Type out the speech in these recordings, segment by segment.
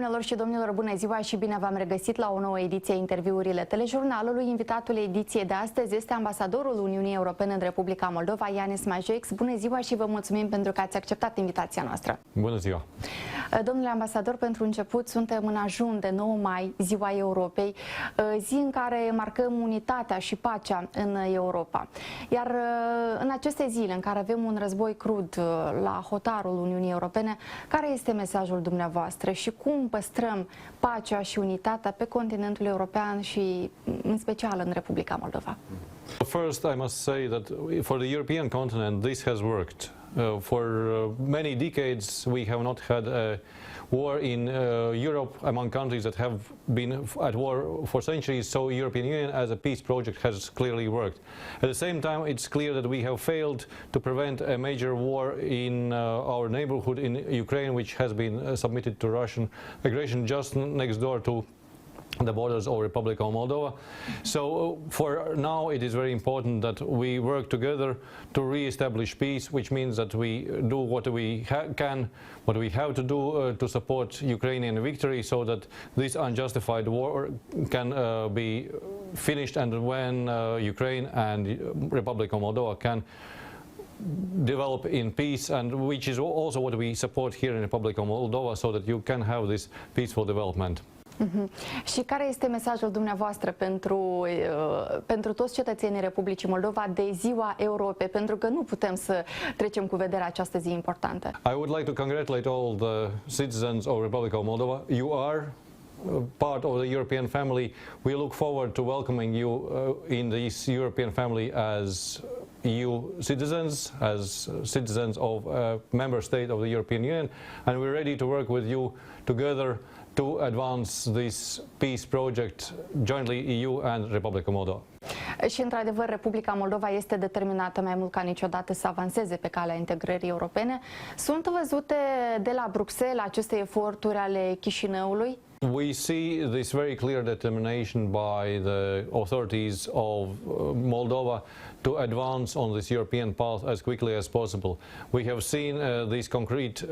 Doamnelor și domnilor, bună ziua și bine v-am regăsit la o nouă ediție Interviurile Telejurnalului. Invitatul ediției de astăzi este ambasadorul Uniunii Europene în Republica Moldova, Jānis Mažeiks. Bună ziua și vă mulțumim pentru că ați acceptat invitația noastră. Bună ziua! Domnule ambasador, pentru început suntem în ajun de 9 mai, Ziua Europei, zi în care marcăm unitatea și pacea în Europa. Iar în aceste zile în care avem un război crud la hotarul Uniunii Europene, care este mesajul dumneavoastră și cum păstrăm pacea și unitatea pe continentul european și în special în Republica Moldova? First, I must say that for the European continent, this has worked. For many decades, we have not had a war in Europe among countries that have been at war for centuries, so European Union as a peace project has clearly worked. At the same time, it's clear that we have failed to prevent a major war in our neighborhood in Ukraine, which has been submitted to Russian aggression just next door to the borders of Republica Moldova. So for now it is very important that we work together to re-establish peace, which means that we do what we what we have to do to support Ukrainian victory, so that this unjustified war can be finished, and when Ukraine and Republica Moldova can develop in peace, and which is also what we support here in Republica Moldova, so that you can have this peaceful development. Și care este mesajul dumneavoastră pentru toți cetățenii Republicii Moldova de Ziua Europei, pentru că nu putem să trecem cu vederea această zi importantă? I would like to congratulate all the citizens of Republica Moldova. You are part of the European family. We look forward to welcoming you in this European family as EU citizens, as citizens of a member state of the European Union, and we're ready to work with you together to advance this peace project jointly, EU and Republica Moldova. Și într-adevăr, Republica Moldova este determinată mai mult ca niciodată să avanseze pe calea integrării europene. Sunt văzute de la Bruxelles aceste eforturi ale Chișinăului? We see this very clear determination by the authorities of Moldova to advance on this European path as quickly as possible. We have seen these concrete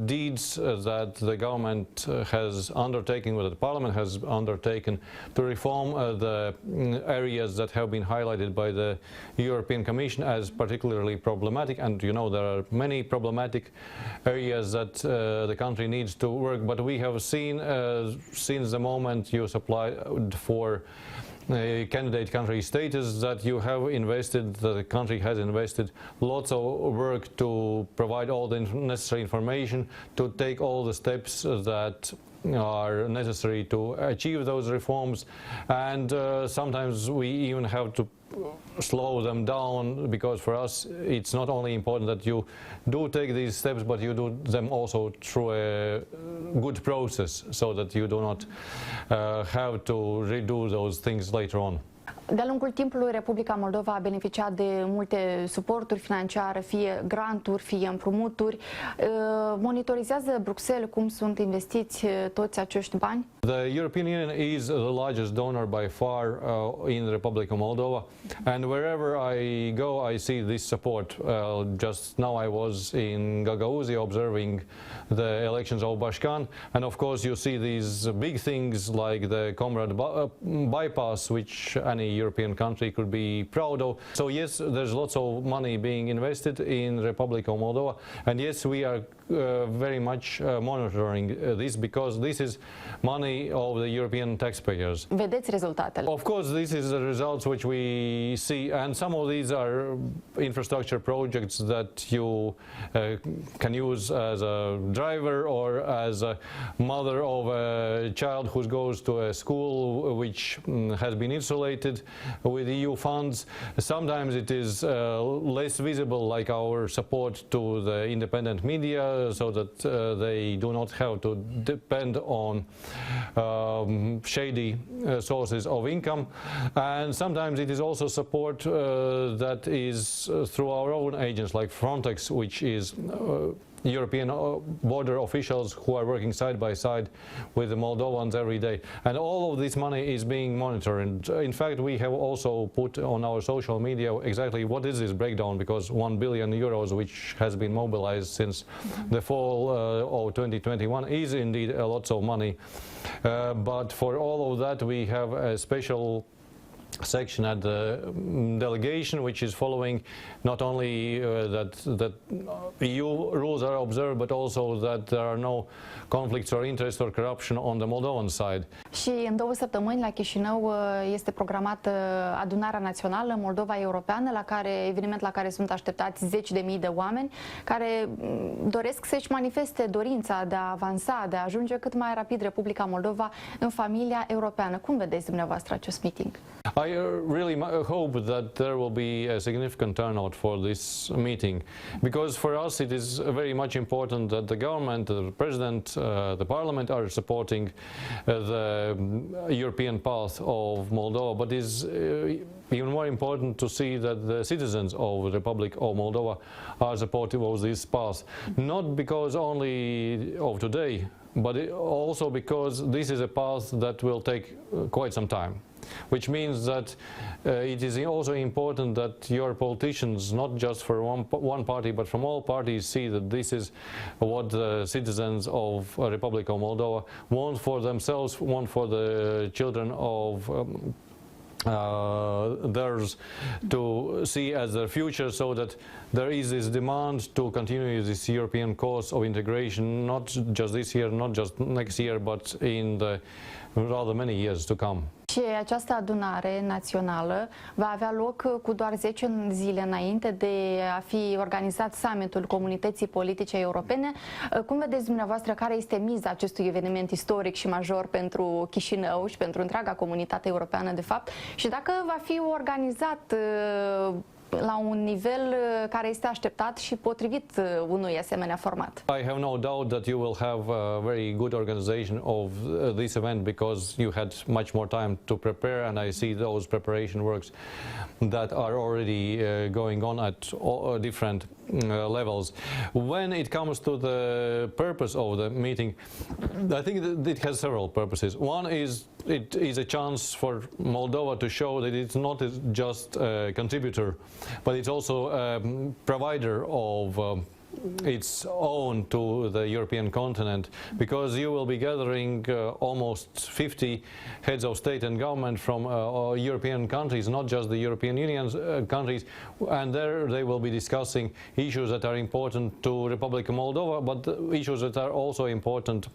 deeds that the government has undertaken, or that the Parliament has undertaken, to reform the areas that have been highlighted by the European Commission as particularly problematic. And you know, there are many problematic areas that the country needs to work, but we have seen since the moment you applied for candidate country status that you have invested, the country has invested lots of work to provide all the necessary information, to take all the steps that are necessary to achieve those reforms, and sometimes we even have to slow them down, because for us it's not only important that you do take these steps, but you do them also through a good process, so that you do not have to redo those things later on. De-a lungul timpului, Republica Moldova a beneficiat de multe suporturi financiare, fie granturi, fie împrumuturi. Monitorizează Bruxelles cum sunt investiți toți acești bani? The European Union is the largest donor by far in the Republic of Moldova, and wherever I go I see this support. Just now I was in Gagauzi observing the elections of Bashkan, and of course you see these big things like the Comrade bypass, which any European country could be proud of. So yes, there's lots of money being invested in Republic of Moldova, and yes, we are very much monitoring this, because this is money of the European taxpayers. Vedeți rezultatele? Of course, this is the results which we see, and some of these are infrastructure projects that you can use as a driver or as a mother of a child who goes to a school which has been insulated with EU funds. Sometimes it is less visible, like our support to the independent media, so that they do not have to depend on shady sources of income. And sometimes it is also support that is through our own agents like Frontex, which is European border officials who are working side by side with the Moldovans every day. And all of this money is being monitored. And in fact, we have also put on our social media exactly what is this breakdown, because 1 billion euros, which has been mobilized since the fall of 2021, is indeed a lot of money. But for all of that, we have a special section at the delegation which is following not only that EU rules are observed, but also that there are no conflicts or interest or corruption on the Moldovan side. Și în 2 săptămâni la Chișinău este programată adunarea națională Moldova europeană, eveniment la care sunt așteptați 10.000 de oameni care doresc să-și manifeste dorința de a avansa, de a ajunge cât mai rapid Republica Moldova în familia europeană. Cum vedeți dumneavoastră acest meeting? I really hope that there will be a significant turnout for this meeting, because for us it is very much important that the government, the president, the parliament are supporting the European path of Moldova, but it is even more important to see that the citizens of the Republic of Moldova are supportive of this path, not because only of today, but also because this is a path that will take quite some time. Which means that it is also important that your politicians, not just for one party, but from all parties, see that this is what the citizens of Republic of Moldova want for themselves, want for the children of theirs to see as their future, so that there is this demand to continue this European course of integration, not just this year, not just next year, but in the rather many years to come. Și această adunare națională va avea loc cu doar 10 zile înainte de a fi organizat summitul Comunității Politice Europene. Cum vedeți dumneavoastră, care este miza acestui eveniment istoric și major pentru Chișinău și pentru întreaga comunitate europeană, de fapt, și dacă va fi organizat la un nivel care este așteptat și potrivit unui asemenea format? I have no doubt that you will have a very good organization of this event, because you had much more time to prepare, and I see those preparation works that are already going on at different levels. When it comes to the purpose of the meeting, I think that it has several purposes. One is it is a chance for Moldova to show that it's not just a contributor, but it's also a provider of its own to the European continent, because you will be gathering almost 50 heads of state and government from European countries, not just the European Union countries, and there they will be discussing issues that are important to Republica Moldova, but issues that are also important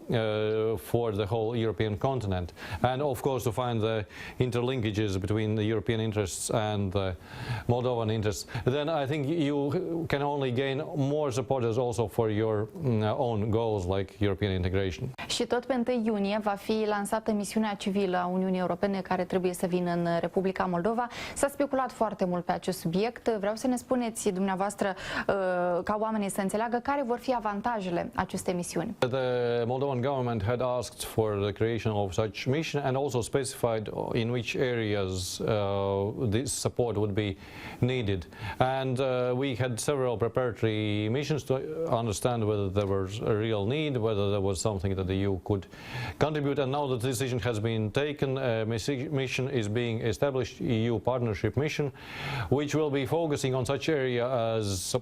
for the whole European continent, and of course to find the interlinkages between the European interests and the Moldovan interests. Then I think you can only gain more support also for your own goals like European integration. Și tot pe 1 iunie va fi lansată misiunea civilă a Uniunii Europene care trebuie să vină în Republica Moldova. S-a speculat foarte mult pe acest subiect. Vreau să ne spuneți dumneavoastră, ca oamenii să înțeleagă, care vor fi avantajele acestei misiuni. The Moldovan government had asked for the creation of such mission and also specified in which areas this support would be needed. And we had several preparatory missions to understand whether there was a real need, whether there was something that the EU could contribute. And now the decision has been taken. A mission is being established, EU partnership mission, which will be focusing on such area as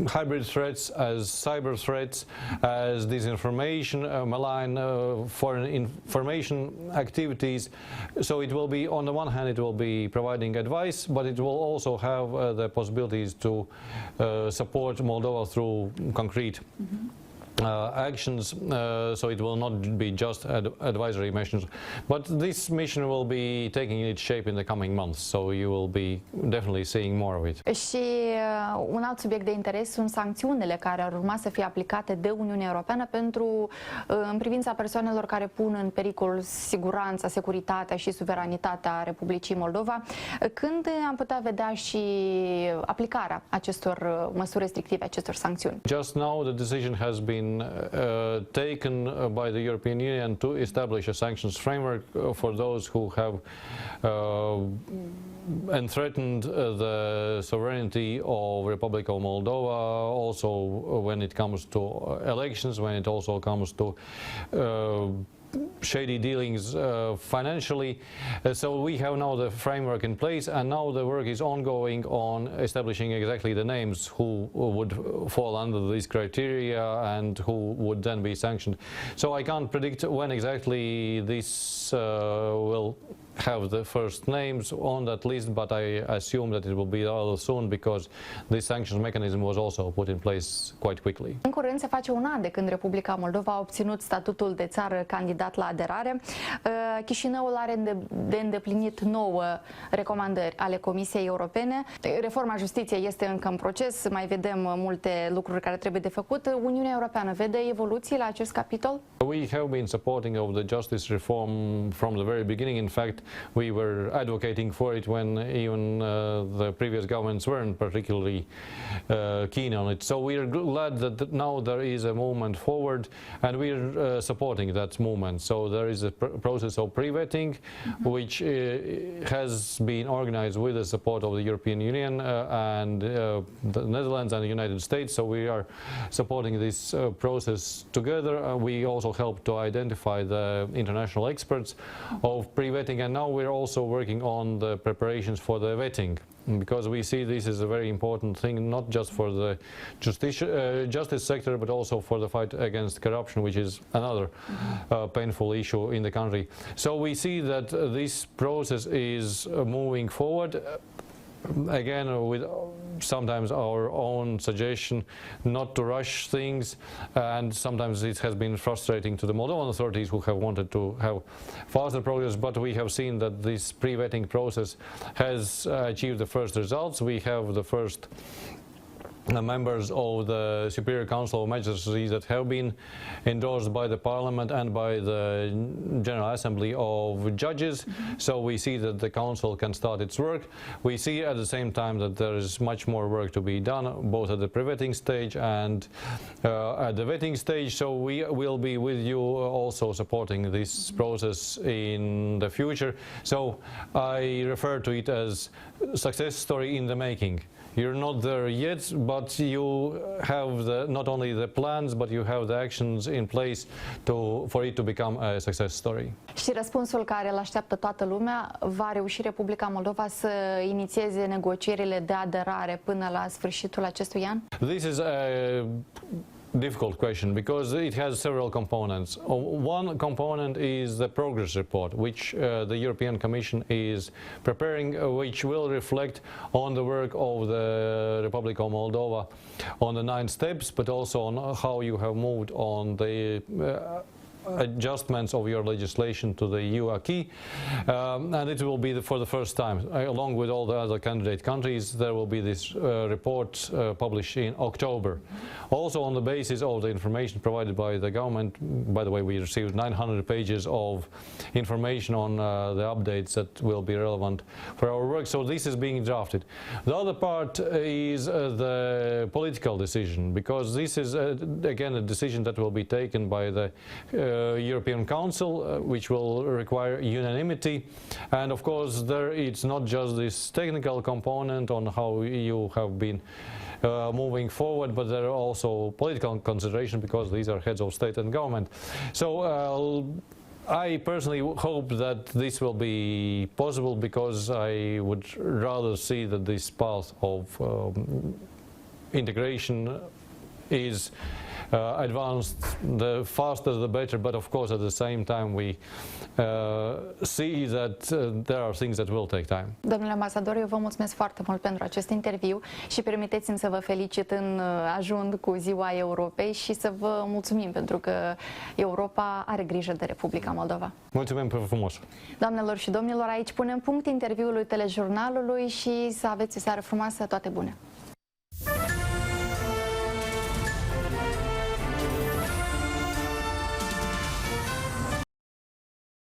hybrid threats, as cyber threats, as disinformation, malign foreign information activities. So it will be, on the one hand, it will be providing advice, but it will also have the possibilities to support Moldova through concrete actions, so it will not be just advisory missions, but this mission will be taking its shape in the coming months, so you will be definitely seeing more of it. Și un alt subiect de interes sunt sancțiunile care ar urma să fie aplicate de Uniunea Europeană în privința persoanelor care pun în pericol siguranța, securitatea și suveranitatea Republicii Moldova. Când am putea vedea și aplicarea acestor măsuri restrictive, acestor sancțiuni? Just now the decision has been been taken by the European Union to establish a sanctions framework for those who have and threatened the sovereignty of Republica Moldova, also when it comes to elections, when it also comes to shady dealings financially. So we have now the framework in place, and now the work is ongoing on establishing exactly the names who would fall under these criteria and who would then be sanctioned. So I can't predict when exactly this will have the first names on that list, but I assume that it will be rather soon, because this sanctions mechanism was also put in place quite quickly. În curând se face un an de când Republica Moldova a obținut statutul de țară candidat la aderare. Chișinăul are de îndeplinit 9 recomandări ale Comisiei Europene. Reforma justiției este încă în proces, mai vedem multe lucruri care trebuie de făcut. Uniunea Europeană vede evoluții la acest capitol? We have been supporting of the justice reform from the very beginning. In fact, we were advocating for it when even the previous governments weren't particularly keen on it. So we are glad that now there is a movement forward, and we are supporting that movement. So there is a process of pre-vetting, which has been organized with the support of the European Union and the Netherlands and the United States. So we are supporting this process together. We also help to identify the international experts of pre-vetting, and now we're also working on the preparations for the vetting, because we see this is a very important thing, not just for the justice sector, but also for the fight against corruption, which is another painful issue in the country. So we see that this process is moving forward, again with sometimes our own suggestion not to rush things, and sometimes it has been frustrating to the Moldovan authorities who have wanted to have faster progress, but we have seen that this pre-vetting process has achieved the first results. We have the first members of the Superior Council of Magistracy that have been endorsed by the Parliament and by the General Assembly of Judges. So we see that the Council can start its work. We see at the same time that there is much more work to be done, both at the pre-vetting stage and at the vetting stage. So we will be with you also supporting this process in the future. So I refer to it as a success story in the making. You're not there yet, but you have not only the plans, but you have the actions in place for it to become a success story. Și răspunsul care îl așteaptă toată lumea, va reuși Republica Moldova să inițieze negocierile de aderare până la sfârșitul acestui an? This is a difficult question because it has several components. One component is the progress report, which the European Commission is preparing, which will reflect on the work of the Republic of Moldova on the 9 steps, but also on how you have moved on the adjustments of your legislation to the EU acquis, and it will be for the first time, along with all the other candidate countries, there will be this report published in October. Also on the basis of the information provided by the government. By the way, we received 900 pages of information on the updates that will be relevant for our work, so this is being drafted. The other part is the political decision, because this is again a decision that will be taken by the European Council, which will require unanimity, and of course there it's not just this technical component on how you have been moving forward, but there are also political considerations, because these are heads of state and government. So I personally hope that this will be possible, because I would rather see that this path of integration is advanced. The faster the better, but of course at the same time we see that there are things that will take time. Domnule ambasador, eu vă mulțumesc foarte mult pentru acest interviu și permiteți-mi să vă felicit în ajun cu Ziua Europei și să vă mulțumim pentru că Europa are grijă de Republica Moldova. Mulțumim frumos! Doamnelor și domnilor, aici punem punct interviului telejurnalului și să aveți o seară frumoasă, toate bune!